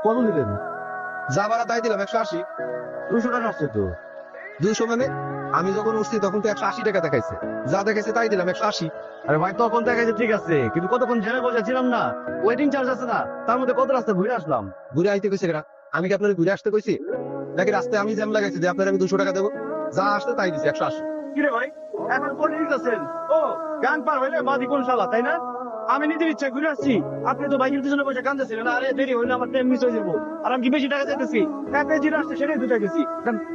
কত দিলেন? যা ভাড়া তাই দিলাম 180। 200 টাকা আসছে তো। 200 মানে আমি যখন উঠছি তখন তো 180 টাকা দেখাইছে, যা দেখাইছে তাই দিলাম 180। আরে ভাই তখন দেখাইছে ঠিক আছে, কিন্তু কতক্ষণ জ্যামে বসেছিলাম না, ওয়েটিং চার্জ আছে না, তার মধ্যে কত রাস্তা ঘুরে আসলাম। ঘুরে আইতে কইছে কেনা? আমি কি আপনার ঘুরে আসতে কইছি? নাকি রাস্তায় আমি জ্যাম লাগাইছি যে আপনার আমি 200 টাকা দেবো? যা আসছে তাই দিছি 180। কিরে ভাই এখন কোন দিতেছেন? ও গান পার হইলে বাদি কোন শালা, তাই না? আমি নিজের ইচ্ছা ঘুরে আসছি, আপনি তো বাইকের পিছনে বসে কাঁদতেছিলেন, আরে দেরি হইলে আমার ট্রেন মিস হয়ে যাবো, আর আমি কি বেশি টাকা চাইতেছি? এতে জিরো আসছে সেটাই 2 টাকা গেছি।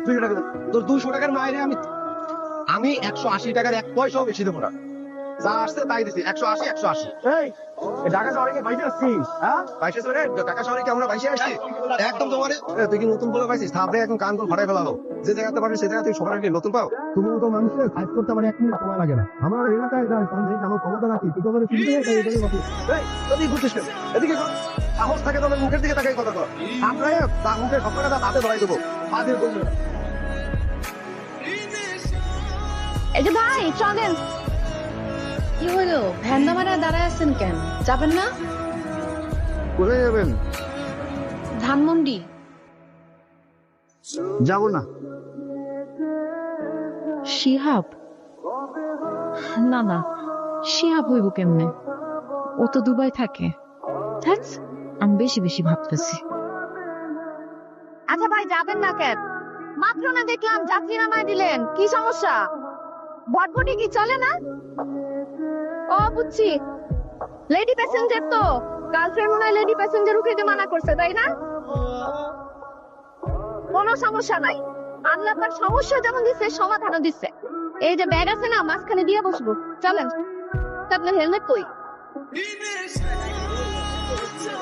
200 টাকা দাও। তোর 200 টাকার মাইরে আমি 180 টাকার 1 পয়সাও বেশি দেবো না, যা আসছে তাই দিছি 180 180। এই ঢাকা শহরে কি বাইকে আসছিস? হ্যাঁ বাইশে চলে ঢাকা শহরে কি আমরা বাইশে আসছি? একদম তোমার তুই কি নতুন বলে পাইছিস? থাপড়ে এখন কান করে ফাটাই ফেলালো। যে জায়গাতে পারবি সে জায়গা তুই সবার আগে নতুন পাও। তুমি তো মানুষের ফাইট করতে আমার 1 মিনিট সময় লাগে না। আমার এলাকায় যায় সন্দেহ আমার ক্ষমতা রাখি, তুই তো বলে শুনতে চাই এটাই কথা। এই তুই বুঝছিস না? এদিকে কর। সাহস থাকে তোদের মুখের দিকে তাকাই কথা কর। আমরা তার মুখে সব টাকা হাতে ধরাই দেবো। বাদের বলবে না। এই যে ভাই চলেন। কি হলো ভ্যান্ডা মারা দাঁড়ায় আছেন কেন, যাবেন না? কোথায় যাবেন? ধানমন্ডি। যাবো না। শিহাব? না না, শিহাব হইব কেমনে? ও তো দুবাই থাকে। ধ্যাৎ, আমি বেশি বেশি ভাবতেছি। আচ্ছা ভাই যাবেন না কেন? মাত্র না দেখলাম যাত্রী নামায় দিলেন, কি সমস্যা? ভটভটি কি চলে না? ও বুঝছি, লেডি প্যাসেঞ্জার তো গার্লফ্রেন্ড মনে হয় লেডি প্যাসেঞ্জার উঠাইতে মানা করছে, তাই না? কোনো সমস্যা নাই, আল্লাহ তার সমস্যা যেমন দিচ্ছে সমাধানও দিচ্ছে। এই যে ব্যাগ আছে না, মাঝখানে দিয়ে বসবো, চলেন। তা আপনার হেলমেট কই?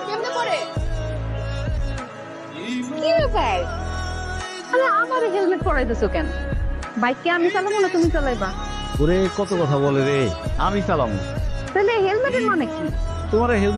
কেমনে করে? কি ব্যাপার? আরে আমার হেলমেট পরাইতেছো কেন? বাইক কি আমি চালাবো না তুমি চালাইবা? ওরে কত কথা বলে রে, আমি চালাম। তাহলে হেলমেটের মানে কি? তোমার